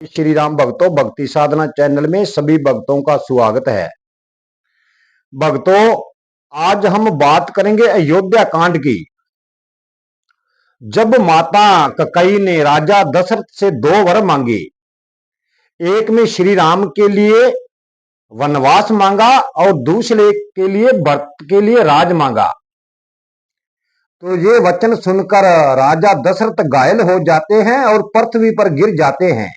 श्री राम भक्तों, भक्ति साधना चैनल में सभी भक्तों का स्वागत है। भक्तों, आज हम बात करेंगे अयोध्या कांड की। जब माता कैकेयी ने राजा दशरथ से दो वर मांगे, एक में श्री राम के लिए वनवास मांगा और दूसरे के लिए भरत के लिए राज मांगा। तो ये वचन सुनकर राजा दशरथ घायल हो जाते हैं और पृथ्वी पर गिर जाते हैं।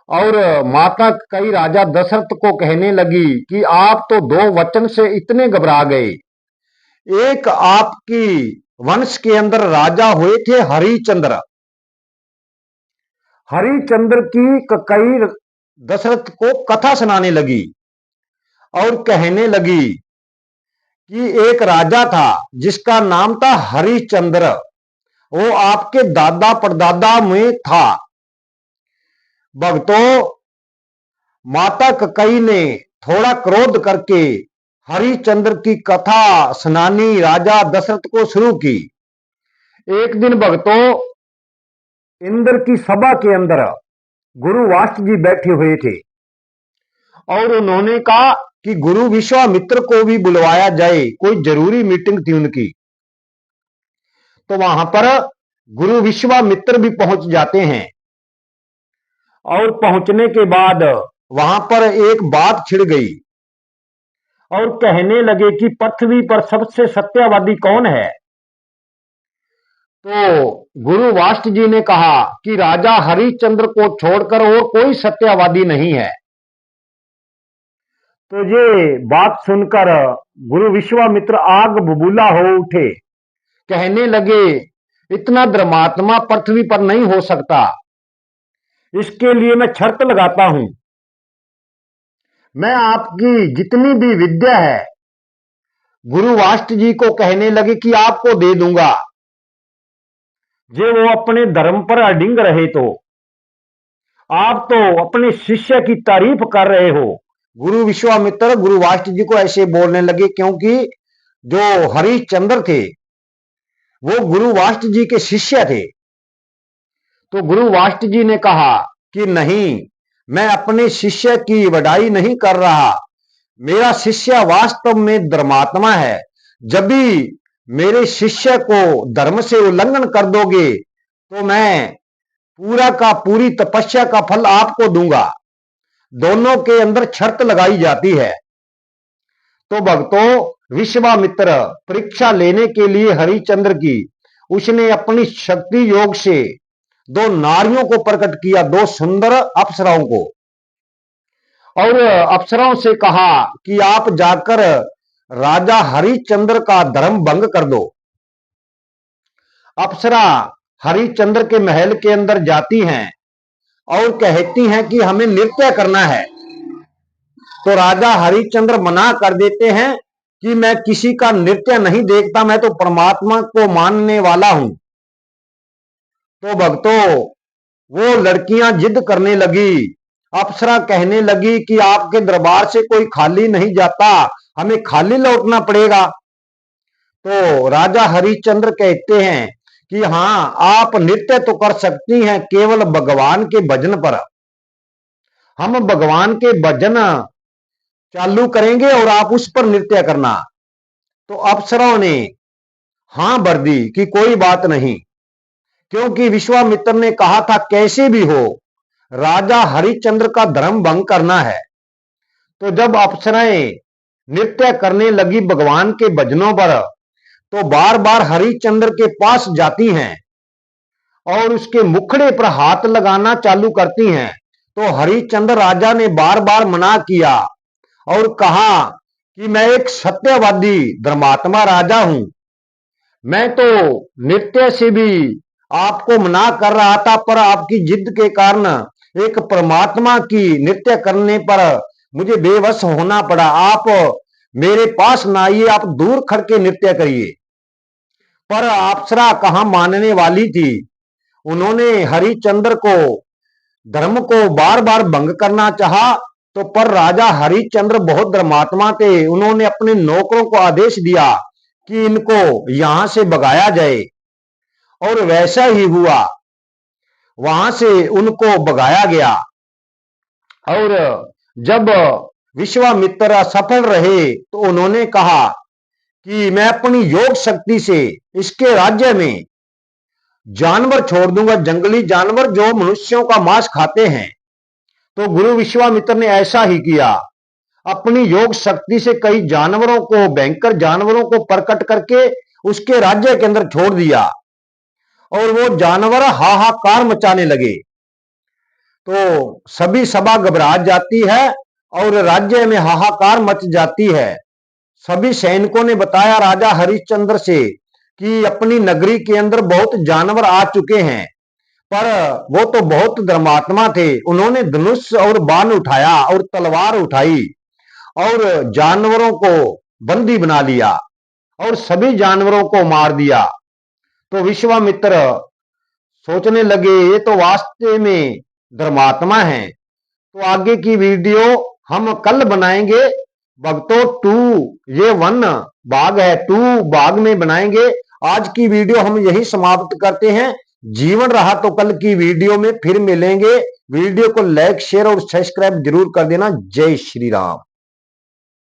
और माता कई राजा दशरथ को कहने लगी कि आप तो दो वचन से इतने घबरा गए। एक, आपकी वंश के अंदर राजा हुए थे हरिश्चंद्र। हरिश्चंद्र की कैकेयी दशरथ को कथा सुनाने लगी और कहने लगी कि एक राजा था जिसका नाम था हरिश्चंद्र। वो आपके दादा परदादा में था। भक्तों, माता कैकेयी ने थोड़ा क्रोध करके हरिश्चंद्र की कथा सुनानी राजा दशरथ को शुरू की। एक दिन भक्तों, इंद्र की सभा के अंदर गुरु वाष्ट जी बैठे हुए थे और उन्होंने कहा कि गुरु विश्वामित्र को भी बुलवाया जाए, कोई जरूरी मीटिंग थी उनकी। तो वहां पर गुरु विश्वामित्र भी पहुंच जाते हैं और पहुंचने के बाद वहां पर एक बात छिड़ गई और कहने लगे कि पृथ्वी पर सबसे सत्यवादी कौन है। तो गुरु वाष्ट जी ने कहा कि राजा हरिश्चंद्र को छोड़कर और कोई सत्यवादी नहीं है। तो ये बात सुनकर गुरु विश्वामित्र आग बबूला हो उठे, कहने लगे इतना धर्मात्मा पृथ्वी पर नहीं हो सकता, इसके लिए मैं शर्त लगाता हूं। मैं आपकी जितनी भी विद्या है, गुरु वाष्ट जी को कहने लगे कि आपको दे दूंगा, जे वो अपने धर्म पर अडिंग रहे। तो आप तो अपने शिष्य की तारीफ कर रहे हो। गुरु विश्वामित्र गुरु वाष्ट जी को ऐसे बोलने लगे क्योंकि जो हरिश्चंद्र थे वो गुरु वाष्ट जी के शिष्य थे। तो गुरु वाष्ट जी ने कहा कि नहीं, मैं अपने शिष्य की वडाई नहीं कर रहा, मेरा शिष्य वास्तव में धर्मात्मा है। जब भी मेरे शिष्य को धर्म से उल्लंघन कर दोगे तो मैं पूरा का पूरी तपस्या का फल आपको दूंगा। दोनों के अंदर शर्त लगाई जाती है। तो भक्तों, विश्वामित्र परीक्षा लेने के लिए हरिश्चंद्र की, उसने अपनी शक्ति योग से दो नारियों को प्रकट किया, दो सुंदर अप्सराओं को, और अप्सराओं से कहा कि आप जाकर राजा हरिश्चंद्र का धर्म भंग कर दो। अप्सरा हरिश्चंद्र के महल के अंदर जाती हैं और कहती हैं कि हमें नृत्य करना है। तो राजा हरिश्चंद्र मना कर देते हैं कि मैं किसी का नृत्य नहीं देखता, मैं तो परमात्मा को मानने वाला हूं। तो भक्तों, वो लड़कियां जिद करने लगी। अप्सरा कहने लगी कि आपके दरबार से कोई खाली नहीं जाता, हमें खाली लौटना पड़ेगा। तो राजा हरिश्चंद्र कहते हैं कि हाँ, आप नृत्य तो कर सकती हैं केवल भगवान के भजन पर। हम भगवान के भजन चालू करेंगे और आप उस पर नृत्य करना। तो अप्सराओं ने हां भर दी कि कोई बात नहीं, क्योंकि विश्वामित्र ने कहा था कैसे भी हो राजा हरिश्चंद्र का धर्म भंग करना है। तो जब अप्सराएं नृत्य करने लगी भगवान के भजनों पर, तो बार बार हरिश्चंद्र के पास जाती हैं और उसके मुखड़े पर हाथ लगाना चालू करती हैं। तो हरिश्चंद्र राजा ने बार बार मना किया और कहा कि मैं एक सत्यवादी धर्मात्मा राजा हूं, मैं तो नृत्य से भी आपको मना कर रहा था, पर आपकी जिद के कारण एक परमात्मा की नृत्य करने पर मुझे बेवश होना पड़ा। आप मेरे पास ना आइए, आप दूर खड़ के नृत्य करिए। पर अप्सरा कहां मानने वाली थी। उन्होंने हरिश्चंद्र को धर्म को बार बार भंग करना चाहा, तो पर राजा हरिश्चंद्र बहुत धर्मात्मा थे। उन्होंने अपने नौकरों को आदेश दिया कि इनको यहां से भगाया जाए, और वैसा ही हुआ। वहां से उनको भगाया गया। और जब विश्वामित्र असफल रहे तो उन्होंने कहा कि मैं अपनी योग शक्ति से इसके राज्य में जानवर छोड़ दूंगा, जंगली जानवर जो मनुष्यों का मांस खाते हैं। तो गुरु विश्वामित्र ने ऐसा ही किया, अपनी योग शक्ति से कई जानवरों को, भयंकर जानवरों को प्रकट करके उसके राज्य के अंदर छोड़ दिया और वो जानवर हाहाकार मचाने लगे। तो सभी सभा घबरा जाती है और राज्य में हाहाकार मच जाती है। सभी सैनिकों ने बताया राजा हरिश्चंद्र से कि अपनी नगरी के अंदर बहुत जानवर आ चुके हैं, पर वो तो बहुत धर्मात्मा थे। उन्होंने धनुष और बाण उठाया और तलवार उठाई और जानवरों को बंदी बना लिया और सभी जानवरों को मार दिया। तो विश्वामित्र सोचने लगे ये तो वास्तव में धर्मात्मा है। तो आगे की वीडियो हम कल बनाएंगे भक्तों। 2 ये 1 भाग है, 2 भाग में बनाएंगे। आज की वीडियो हम यही समाप्त करते हैं। जीवन रहा तो कल की वीडियो में फिर मिलेंगे। वीडियो को लाइक, शेयर और सब्सक्राइब जरूर कर देना। जय श्री राम।